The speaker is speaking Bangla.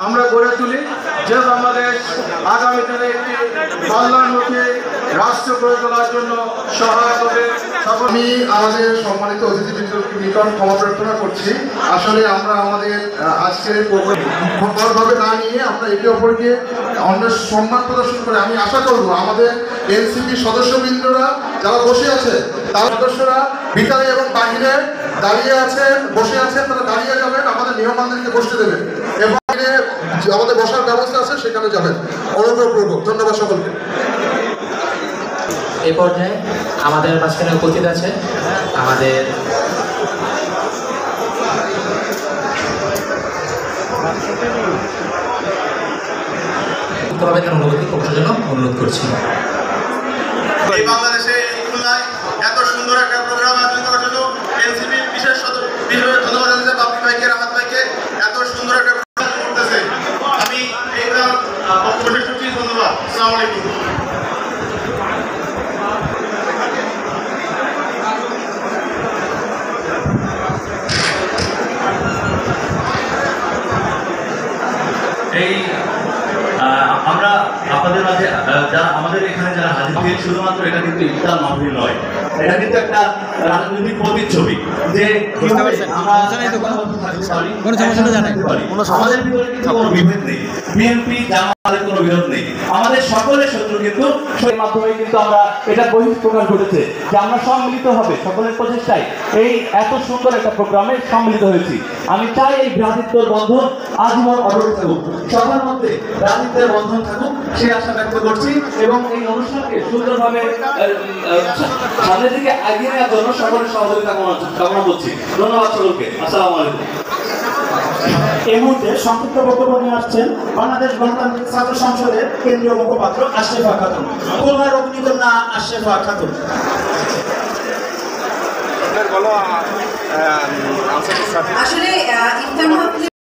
আমরা গড়ে তুলি, যে বাংলাদেশ আগামী দিনে একটি কল্যাণমুখী রাষ্ট্র গড়ে তোলার জন্য সহায়ক হবে। আমি আমাদের সম্মানিত অতিথিবৃন্দর নিকট ক্ষমা প্রার্থনা করছি। আসলে আমরা আমাদের আজকের প্রোগ্রামভাবে না নিয়ে আমরা একে অপরকে অন্য সম্মান প্রদর্শন করে আমি আশা করব আমাদের এনসিপি সদস্যবৃন্দরা যারা বসে আছে তার সদস্যরা ভিতরে এবং বাহিরে দাঁড়িয়ে আছেন, বসে আছেন, তারা দাঁড়িয়ে যাবেন, আমাদের নিয়মানদেরকে বসতে দেবেন এবং আমাদের বসার ব্যবস্থা আছে সেখানে যাবেন। অনুগ্রহপূর্বক ধন্যবাদ সকলকে। এই পর্যায়ে আমাদের মাঝখানে উপস্থিত আছে আমাদের অনুভূতি প্রকাশের জন্য অনুরোধ করছি। এই বাংলাদেশে খুলনায় এত সুন্দর একটা প্রোগ্রাম আয়োজন করার জন্য এনসিপি বিশেষ ধন্যবাদ জানাচ্ছি বাপ্পি ভাইকে, রাহাত ভাইকে, এত সুন্দর একটা প্রোগ্রাম করতেছে। আমি এইটা বক্তব্য শেষ করছি। ধন্যবাদ। আসসালামু আলাইকুম। এই আমরা আপনাদের মাঝে যারা আমাদের এখানে যারা হাজির হয়েছে শুধুমাত্র এটা কিন্তু ইফতার মাহফিল নয়, এটা কিন্তু একটা রাজনৈতিক প্রতিচ্ছবি যে আমাদের ভিতরে কিন্তু কোনো বিভেদ নেই, বিএনপি জামাতের কোনো বিরোধ নেই, আমাদের সকলের শত্রু কিন্তু সেই মাধ্যমে কিন্তু আমরা এটা বহিঃপ্রকাশ ঘটেছে যে আমরা সম্মিলিত হবে সকলের প্রচেষ্টায় এই এত সুন্দর একটা প্রোগ্রামে সম্মিলিত হয়েছি। আমি চাই এই ভ্রাতৃত্বের বন্ধন আজীবন অটুট থাকুক, সবার মধ্যে ভ্রাতৃত্বের বন্ধন থাকুক সেই আশা ব্যক্ত করছি এবং এই অনুষ্ঠানকে সুন্দরভাবে সামনের দিকে এগিয়ে নেওয়ার জন্য সকলের সহযোগিতা কামনা করছি। ধন্যবাদ সকলকে। আসসালামু আলাইকুম। এই মুহূর্তে সংক্ষিপ্ত বক্তব্য নিয়ে আসছেন বাংলাদেশ গণতান্ত্রিক ছাত্র সংসদের কেন্দ্রীয় মুখপাত্র আশরাফা খাতুন, খুলনার অগ্নিকন্যা আশরাফা খাতুন। আসলে ইফতার মাহফিল